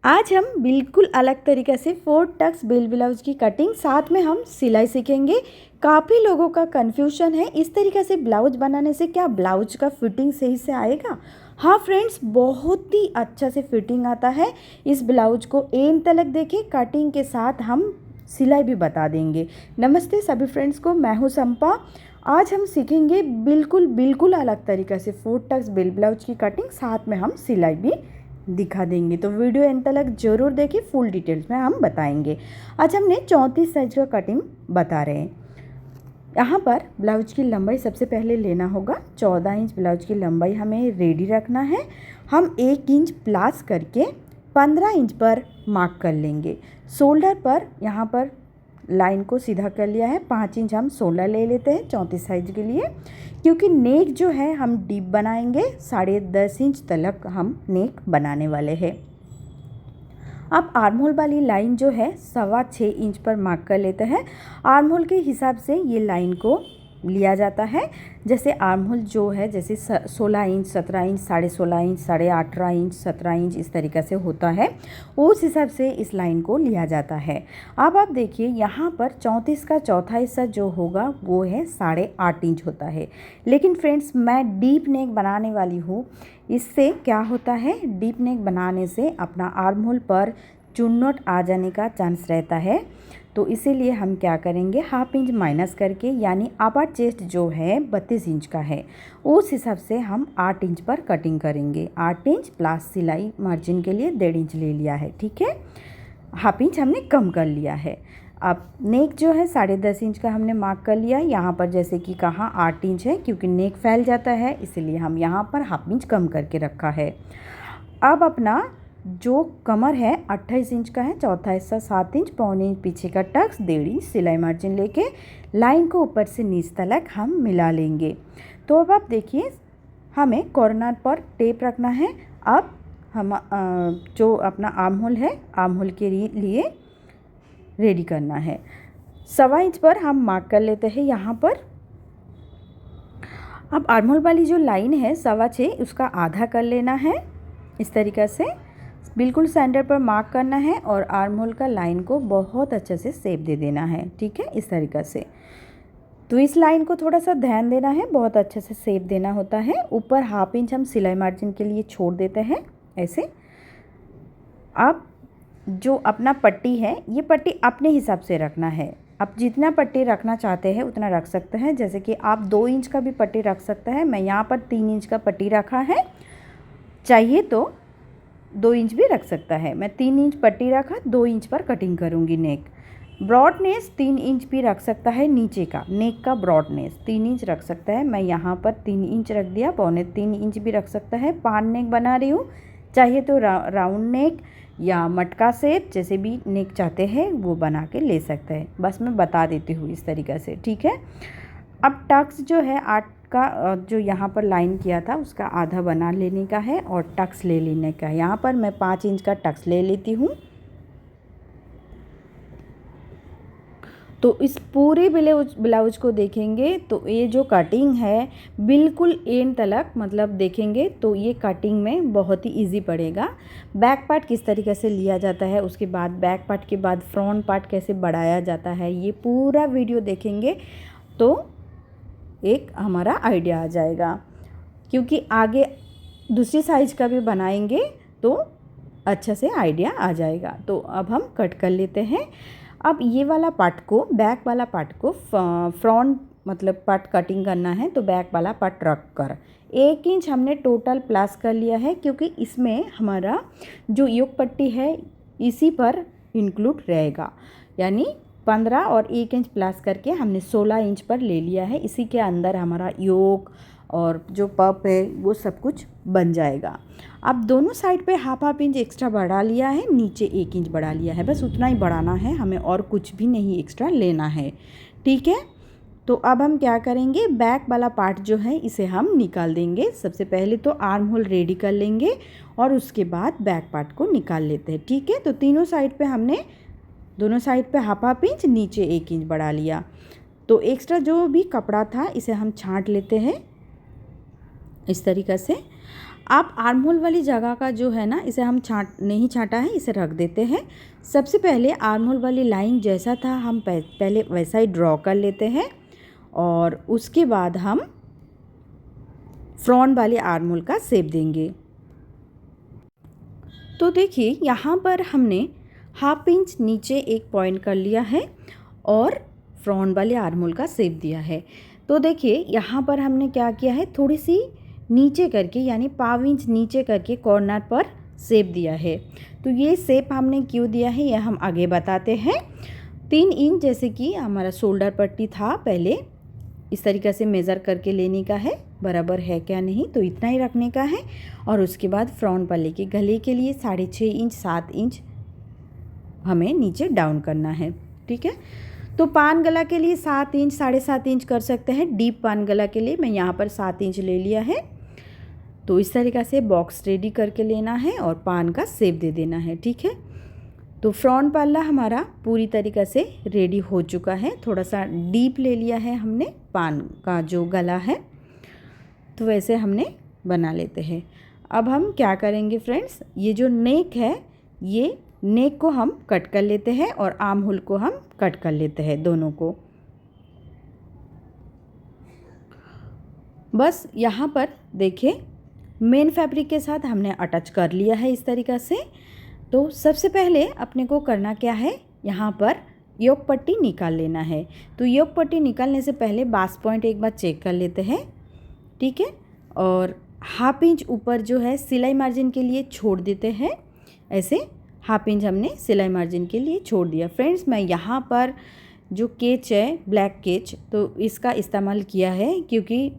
आज हम बिल्कुल अलग तरीके से 4 टक्स बेल ब्लाउज की कटिंग साथ में हम सिलाई सीखेंगे। काफ़ी लोगों का कन्फ्यूजन है इस तरीके से ब्लाउज बनाने से क्या ब्लाउज का फिटिंग सही से आएगा। हाँ फ्रेंड्स, बहुत ही अच्छा से फिटिंग आता है। इस ब्लाउज को एंड तक देखिए, कटिंग के साथ हम सिलाई भी बता देंगे। नमस्ते सभी फ्रेंड्स को, मैं हूँ संपा। आज हम सीखेंगे बिल्कुल अलग तरीके से 4 टक्स बेल ब्लाउज की कटिंग, साथ में हम सिलाई भी दिखा देंगे। तो वीडियो एंड तक जरूर देखिए, फुल डिटेल्स में हम बताएंगे। आज हमने 34 साइज का कटिंग बता रहे हैं। यहाँ पर ब्लाउज की लंबाई सबसे पहले लेना होगा 14 इंच। ब्लाउज की लंबाई हमें रेडी रखना है। हम 1 इंच प्लस करके 15 इंच पर मार्क कर लेंगे। शोल्डर पर यहाँ पर लाइन को सीधा कर लिया है। 5 इंच हम शोल्डर ले लेते हैं 34 साइज के लिए, क्योंकि नेक जो है हम डीप बनाएंगे। 10.5 इंच तक हम नेक बनाने वाले हैं। अब आर्म होल वाली लाइन जो है 6.25 इंच पर मार्क कर लेते हैं। आर्म होल के हिसाब से ये लाइन को लिया जाता है। जैसे आर्म होल जो है जैसे 16 inch, 17 inch, 16.5 inch, 18.5 inch, 17 inch इस तरीके से होता है, उस हिसाब से इस लाइन को लिया जाता है। अब आप देखिए यहाँ पर 34 का चौथा हिस्सा जो होगा वो है 8.5 इंच होता है। लेकिन फ्रेंड्स, मैं डीप नेक बनाने वाली हूँ। इससे क्या होता है, डीप नेक बनाने से अपना आर्म होल पर चुन्नट आ जाने का चांस रहता है। तो इसीलिए हम क्या करेंगे, हाफ इंच माइनस करके, यानी अपर चेस्ट जो है 32 इंच का है, उस हिसाब से हम 8 इंच पर कटिंग करेंगे। 8 इंच प्लस सिलाई मार्जिन के लिए 1.5 इंच ले लिया है, ठीक है। हाफ इंच हमने कम कर लिया है। अब नेक जो है 10.5 इंच का हमने मार्क कर लिया। यहाँ पर जैसे कि कहा 8 इंच है, क्योंकि नेक फैल जाता है, इसलिए हम यहाँ पर हाफ इंच कम करके रखा है। अब अपना जो कमर है 28 इंच का है, चौथा हिस्सा 7 इंच, पौने इंच पीछे का टक्स, 1.5 इंच सिलाई मार्जिन लेके लाइन को ऊपर से नीचे तक हम मिला लेंगे। तो अब आप देखिए, हमें कॉर्नर पर टेप रखना है। अब हम जो अपना आर्म होल है, आर्म होल के लिए रेडी करना है। 1.25 इंच पर हम मार्क कर लेते हैं यहाँ पर। अब आर्म होल वाली जो लाइन है 6.25, उसका आधा कर लेना है। इस तरीक़े से बिल्कुल सेंटर पर मार्क करना है और आर्म होल का लाइन को बहुत अच्छे से शेप दे देना है, ठीक है, इस तरीक़े से। तो इस लाइन को थोड़ा सा ध्यान देना है, बहुत अच्छे से शेप देना होता है। ऊपर हाफ इंच हम सिलाई मार्जिन के लिए छोड़ देते हैं ऐसे। अब जो अपना पट्टी है, ये पट्टी अपने हिसाब से रखना है। आप जितना पट्टी रखना चाहते हैं उतना रख सकते हैं। जैसे कि आप 2 इंच का भी पट्टी रख सकते हैं। मैं यहाँ पर 3 इंच का पट्टी रखा है, चाहिए तो 2 इंच भी रख सकता है। मैं 3 इंच पट्टी रखा, 2 इंच पर कटिंग करूँगी नेक। ब्रॉडनेस 3 इंच भी रख सकता है, नीचे का नेक का ब्रॉडनेस 3 इंच रख सकता है। मैं यहाँ पर 3 इंच रख दिया, पौने 3 इंच भी रख सकता है। पान नेक बना रही हूँ, चाहिए तो राउंड नेक या मटका शेप, जैसे भी नेक चाहते हैं वो बना के ले सकते हैं। बस मैं बता देती हूँ इस तरीक़े से, ठीक है। अब टक्स जो है 8 का जो यहाँ पर लाइन किया था उसका आधा बना लेने का है और टक्स ले लेने का है। यहाँ पर मैं 5 इंच का टक्स ले लेती हूँ। तो इस पूरे ब्लाउज को देखेंगे तो ये जो कटिंग है बिल्कुल एंड तक मतलब देखेंगे तो ये कटिंग में बहुत ही इजी पड़ेगा। बैक पार्ट किस तरीके से लिया जाता है, उसके बाद बैक पार्ट के बाद फ्रंट पार्ट कैसे बढ़ाया जाता है, ये पूरा वीडियो देखेंगे तो एक हमारा आइडिया आ जाएगा। क्योंकि आगे दूसरी साइज का भी बनाएंगे तो अच्छा से आइडिया आ जाएगा। तो अब हम कट कर लेते हैं। अब ये वाला पार्ट को, बैक वाला पार्ट को फ्रंट मतलब पार्ट कटिंग करना है, तो बैक वाला पार्ट रख कर 1 इंच हमने टोटल प्लस कर लिया है, क्योंकि इसमें हमारा जो योक पट्टी है इसी पर इंक्लूड रहेगा। यानी 15 और 1 इंच प्लस करके हमने 16 इंच पर ले लिया है। इसी के अंदर हमारा योक और जो पप है वो सब कुछ बन जाएगा। अब दोनों साइड पे हाफ इंच एक्स्ट्रा बढ़ा लिया है, नीचे 1 इंच बढ़ा लिया है, बस उतना ही बढ़ाना है हमें और कुछ भी नहीं एक्स्ट्रा लेना है, ठीक है। तो अब हम क्या करेंगे, बैक वाला पार्ट जो है इसे हम निकाल देंगे। सबसे पहले तो आर्म होल रेडी कर लेंगे और उसके बाद बैक पार्ट को निकाल लेते हैं, ठीक है। तो तीनों साइड पे हमने दोनों साइड पे हाफ इंच, नीचे 1 इंच बढ़ा लिया। तो एक्स्ट्रा जो भी कपड़ा था इसे हम छांट लेते हैं इस तरीक़े से। आप आर्म होल वाली जगह का जो है ना, इसे हम नहीं छाटा है, इसे रख देते हैं। सबसे पहले आर्म होल वाली लाइन जैसा था हम पहले वैसा ही ड्रॉ कर लेते हैं और उसके बाद हम फ्रंट वाले आर्म होल का शेप देंगे। तो देखिए यहाँ पर हमने हाफ इंच नीचे एक पॉइंट कर लिया है और फ्रंट वाले आर्म होल का शेप दिया है। तो देखिए यहाँ पर हमने क्या किया है, थोड़ी सी नीचे करके यानी पाव इंच नीचे करके कॉर्नर पर शेप दिया है। तो ये शेप हमने क्यों दिया है यह हम आगे बताते हैं। 3 इंच जैसे कि हमारा शोल्डर पट्टी था, पहले इस तरीक़े से मेज़र करके लेने का है, बराबर है क्या नहीं, तो इतना ही रखने का है। और उसके बाद फ्रंट पल्ले के गले के लिए 6.5 इंच 7 इंच हमें नीचे डाउन करना है। ठीक है, तो पान गला के लिए 7 इंच 7.5 इंच कर सकते हैं। डीप पान गला के लिए मैं यहाँ पर 7 इंच ले लिया है। तो इस तरीक़ा से बॉक्स रेडी करके लेना है और पान का शेप दे देना है। ठीक है, तो फ्रंट पल्ला हमारा पूरी तरीक़े से रेडी हो चुका है। थोड़ा सा डीप ले लिया है हमने पान का जो गला है, तो वैसे हमने बना लेते हैं। अब हम क्या करेंगे फ्रेंड्स, ये जो नेक है, ये नेक को हम कट कर लेते हैं और आर्म होल को हम कट कर लेते हैं, दोनों को। बस यहाँ पर देखिए मेन फैब्रिक के साथ हमने अटैच कर लिया है इस तरीक़ा से। तो सबसे पहले अपने को करना क्या है, यहाँ पर योक पट्टी निकाल लेना है। तो योक पट्टी निकालने से पहले बास पॉइंट एक बार चेक कर लेते हैं। ठीक है, और हाफ इंच ऊपर जो है सिलाई मार्जिन के लिए छोड़ देते हैं। ऐसे हाफ इंच हमने सिलाई मार्जिन के लिए छोड़ दिया। फ्रेंड्स, मैं यहाँ पर जो केच है ब्लैक केच, तो इसका इस्तेमाल किया है क्योंकि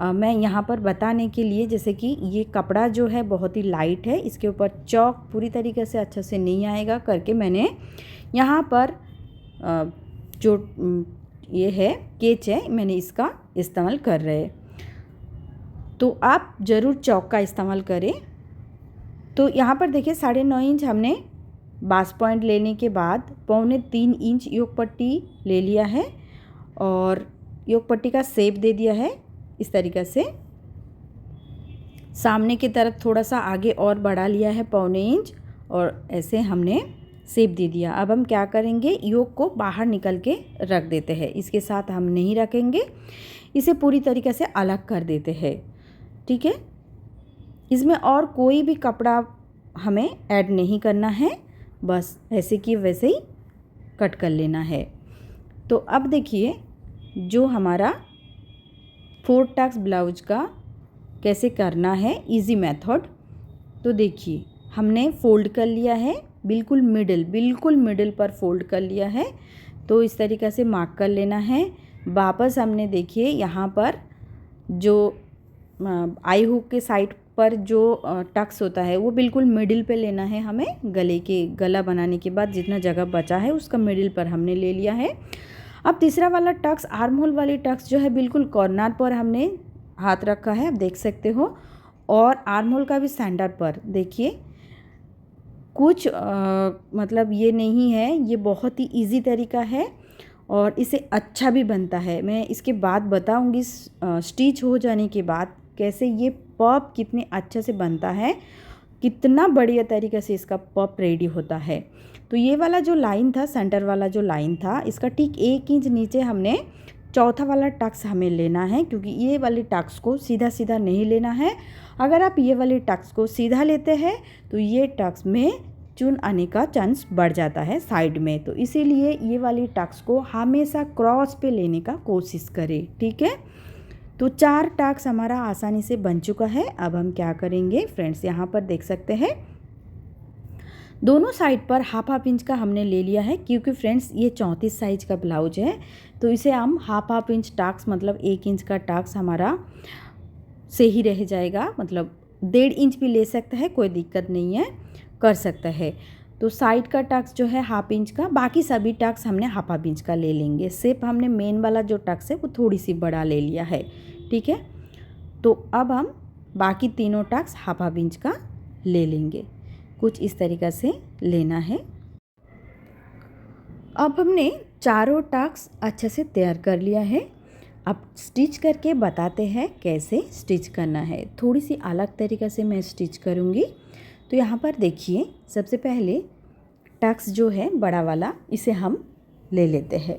मैं यहाँ पर बताने के लिए, जैसे कि ये कपड़ा जो है बहुत ही लाइट है, इसके ऊपर चौक पूरी तरीके से अच्छा से नहीं आएगा करके मैंने यहाँ पर जो ये है केच है, मैंने इसका इस्तेमाल कर रहे हैं। तो आप ज़रूर चौक का इस्तेमाल करें। तो यहाँ पर देखिए 9.5 इंच हमने बास पॉइंट लेने के बाद 2.25 इंच योक पट्टी ले लिया है और योक पट्टी का शेप दे दिया है इस तरीक़े से। सामने की तरफ थोड़ा सा आगे और बढ़ा लिया है 1.25 इंच और ऐसे हमने शेप दे दिया। अब हम क्या करेंगे, योक को बाहर निकल के रख देते हैं, इसके साथ हम नहीं रखेंगे, इसे पूरी तरीक़े से अलग कर देते हैं। ठीक है, इसमें और कोई भी कपड़ा हमें ऐड नहीं करना है, बस ऐसे कि वैसे ही कट कर लेना है। तो अब देखिए जो हमारा 4 टक्स ब्लाउज का कैसे करना है, इजी मेथड। तो देखिए हमने फोल्ड कर लिया है, बिल्कुल मिडिल पर फोल्ड कर लिया है। तो इस तरीक़े से मार्क कर लेना है। वापस हमने देखिए यहाँ पर जो आई हुक के साइड पर जो टक्स होता है वो बिल्कुल मिडिल पे लेना है हमें। गला बनाने के बाद जितना जगह बचा है उसका मिडिल पर हमने ले लिया है। अब तीसरा वाला टक्स, आर्म होल वाली टक्स जो है बिल्कुल कॉर्नर पर हमने हाथ रखा है, आप देख सकते हो। और आर्म होल का भी सेंटर पर देखिए, कुछ मतलब ये नहीं है, ये बहुत ही इजी तरीका है और इसे अच्छा भी बनता है। मैं इसके बाद बताऊंगी स्टिच हो जाने के बाद कैसे ये पॉप कितने अच्छे से बनता है, कितना बढ़िया तरीके से इसका पॉप रेडी होता है। तो ये वाला जो लाइन था, सेंटर वाला जो लाइन था, इसका ठीक 1 इंच नीचे हमने चौथा वाला टक्स हमें लेना है, क्योंकि ये वाले टक्स को सीधा सीधा नहीं लेना है। अगर आप ये वाले टक्स को सीधा लेते हैं तो ये टक्स में चुन आने का चांस बढ़ जाता है साइड में। तो इसीलिए ये वाली टक्स को हमेशा क्रॉस पे लेने का कोशिश करें। ठीक है, तो 4 टक्स हमारा आसानी से बन चुका है। अब हम क्या करेंगे फ्रेंड्स, यहाँ पर देख सकते हैं दोनों साइड पर हाफ इंच का हमने ले लिया है, क्योंकि फ्रेंड्स ये 34 साइज का ब्लाउज है। तो इसे हम हाफ इंच टक्स मतलब 1 इंच का टक्स हमारा से ही रह जाएगा, मतलब 1.5 इंच भी ले सकता है, कोई दिक्कत नहीं है, कर सकता है। तो साइड का टक्स जो है हाफ इंच का, बाकी सभी टक्स हमने हाफ इंच का ले लेंगे। सिर्फ हमने मेन वाला जो टक्स है वो थोड़ी सी बड़ा ले लिया है। ठीक है, तो अब हम बाकी तीनों टक्स हाफ इंच का ले लेंगे, कुछ इस तरीक़ा से लेना है। अब हमने चारों टक्स अच्छे से तैयार कर लिया है। अब स्टिच करके बताते हैं कैसे स्टिच करना है। थोड़ी सी अलग तरीक़े से मैं स्टिच करूँगी। तो यहाँ पर देखिए, सबसे पहले टक्स जो है बड़ा वाला, इसे हम ले लेते हैं।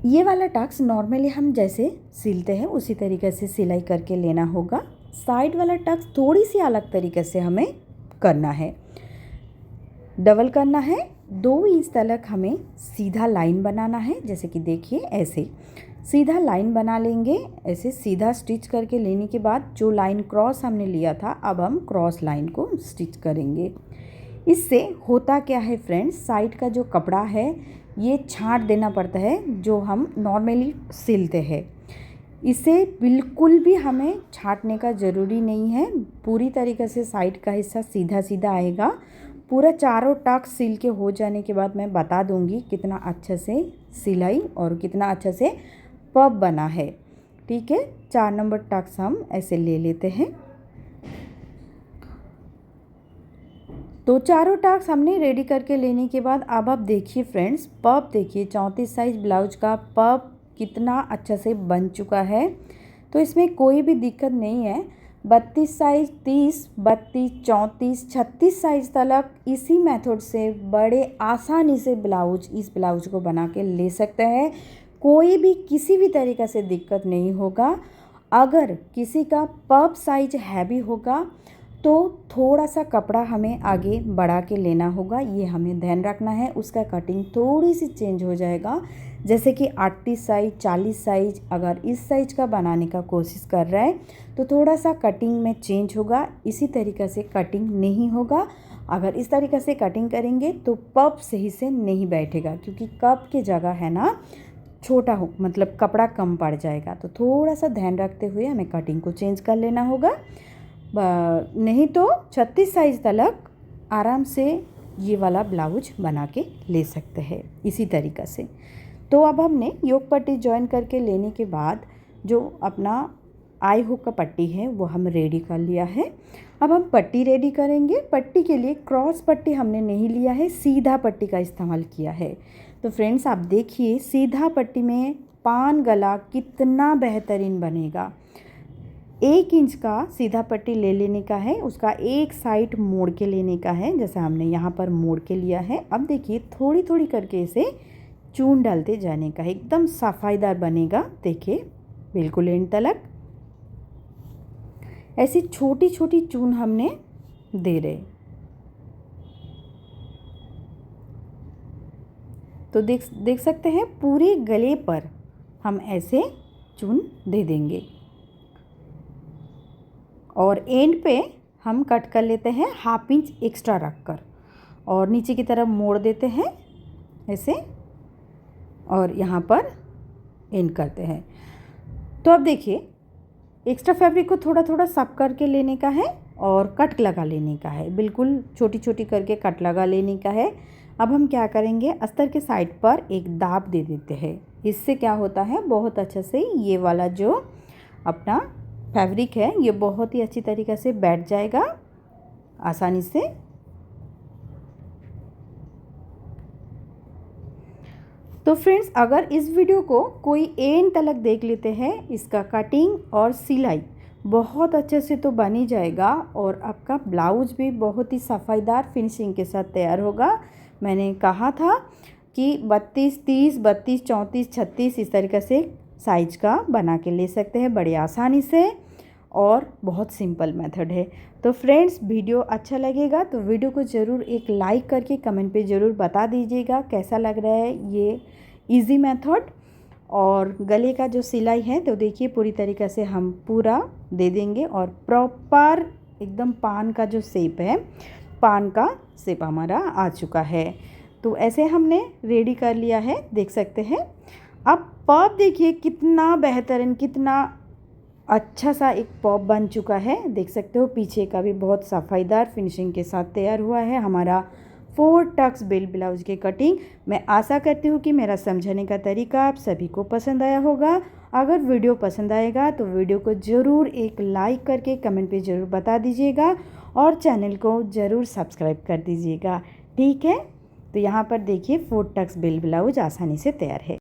ये वाला टक्स नॉर्मली हम जैसे सिलते हैं उसी तरीके से सिलाई करके लेना होगा। साइड वाला टक्स थोड़ी सी अलग तरीके से हमें करना है। डबल करना है, 2 इंच तक हमें सीधा लाइन बनाना है। जैसे कि देखिए ऐसे सीधा लाइन बना लेंगे। ऐसे सीधा स्टिच करके लेने के बाद जो लाइन क्रॉस हमने लिया था, अब हम क्रॉस लाइन को स्टिच करेंगे। इससे होता क्या है फ्रेंड्स, साइड का जो कपड़ा है ये छांट देना पड़ता है जो हम नॉर्मली सिलते हैं। इसे बिल्कुल भी हमें छांटने का ज़रूरी नहीं है। पूरी तरीके से साइड का हिस्सा सीधा सीधा आएगा। पूरा चारों टक्स सिल के हो जाने के बाद मैं बता दूंगी कितना अच्छे से सिलाई और कितना अच्छे से पफ बना है। ठीक है, 4 नंबर टक्स हम ऐसे ले लेते हैं। तो चारों टक्स हमने रेडी करके लेने के बाद अब आप देखिए फ्रेंड्स, पफ देखिए 34 साइज ब्लाउज का पफ कितना अच्छा से बन चुका है। तो इसमें कोई भी दिक्कत नहीं है। 32 साइज, 30, 32, 34, 36 साइज तक इसी मेथड से बड़े आसानी से इस ब्लाउज को बना के ले सकते हैं। कोई भी किसी भी तरीक़े से दिक्कत नहीं होगा। अगर किसी का पफ साइज हैवी होगा तो थोड़ा सा कपड़ा हमें आगे बढ़ा के लेना होगा, ये हमें ध्यान रखना है। उसका कटिंग थोड़ी सी चेंज हो जाएगा। जैसे कि 38 साइज, 40 साइज अगर इस साइज का बनाने का कोशिश कर रहा है तो थोड़ा सा कटिंग में चेंज होगा। इसी तरीक़े से कटिंग नहीं होगा। अगर इस तरीक़े से कटिंग करेंगे तो पफ सही से नहीं बैठेगा, क्योंकि कप की जगह है ना छोटा हो, मतलब कपड़ा कम पड़ जाएगा। तो थोड़ा सा ध्यान रखते हुए हमें कटिंग को चेंज कर लेना होगा। नहीं तो 36 साइज तक आराम से ये वाला ब्लाउज बना के ले सकते हैं इसी तरीक़े से। तो अब हमने योक पट्टी जॉइन करके लेने के बाद जो अपना आई हुक का पट्टी है वो हम रेडी कर लिया है। अब हम पट्टी रेडी करेंगे। पट्टी के लिए क्रॉस पट्टी हमने नहीं लिया है, सीधा पट्टी का इस्तेमाल किया है। तो फ्रेंड्स आप देखिए सीधा पट्टी में पान गला कितना बेहतरीन बनेगा। 1 इंच का सीधा पट्टी ले लेने का है, उसका एक साइड मोड़ के लेने का है, जैसे हमने यहाँ पर मोड़ के लिया है। अब देखिए थोड़ी थोड़ी करके इसे चून डालते जाने का है, एकदम सफाईदार बनेगा। देखिए बिल्कुल एंड तक ऐसी छोटी छोटी चून हमने दे रहे। तो देख सकते हैं पूरे गले पर हम ऐसे चून दे देंगे और एंड पे हम कट कर लेते हैं 1/2 इंच एक्स्ट्रा रखकर और नीचे की तरफ मोड़ देते हैं ऐसे और यहाँ पर एंड करते हैं। तो अब देखिए एक्स्ट्रा फैब्रिक को थोड़ा थोड़ा सक करके लेने का है और कट लगा लेने का है। बिल्कुल छोटी छोटी करके कट लगा लेने का है। अब हम क्या करेंगे, अस्तर के साइड पर एक दाब दे देते हैं। इससे क्या होता है, बहुत अच्छे से ये वाला जो अपना फैब्रिक है ये बहुत ही अच्छी तरीक़े से बैठ जाएगा आसानी से। तो फ्रेंड्स अगर इस वीडियो को कोई एंड तक देख लेते हैं, इसका कटिंग और सिलाई बहुत अच्छे से तो बन ही जाएगा और आपका ब्लाउज भी बहुत ही सफाईदार फिनिशिंग के साथ तैयार होगा। मैंने कहा था कि 32, 30, 32, 34, 36 इस तरीक़े से साइज का बना के ले सकते हैं बड़ी आसानी से और बहुत सिंपल मेथड है। तो फ्रेंड्स वीडियो अच्छा लगेगा तो वीडियो को ज़रूर एक लाइक करके कमेंट पे ज़रूर बता दीजिएगा कैसा लग रहा है ये इजी मेथड। और गले का जो सिलाई है तो देखिए पूरी तरीक़े से हम पूरा दे देंगे और प्रॉपर एकदम पान का जो शेप है, पान का शेप हमारा आ चुका है। तो ऐसे हमने रेडी कर लिया है, देख सकते हैं। अब पफ देखिए कितना बेहतरीन, कितना अच्छा सा एक पॉप बन चुका है। देख सकते हो पीछे का भी बहुत सफाईदार फिनिशिंग के साथ तैयार हुआ है हमारा 4 टक्स बेल ब्लाउज की कटिंग। मैं आशा करती हूँ कि मेरा समझाने का तरीका आप सभी को पसंद आया होगा। अगर वीडियो पसंद आएगा तो वीडियो को ज़रूर एक लाइक करके कमेंट पे ज़रूर बता दीजिएगा और चैनल को ज़रूर सब्सक्राइब कर दीजिएगा। ठीक है, तो यहाँ पर देखिए 4 टक्स बेल ब्लाउज आसानी से तैयार है।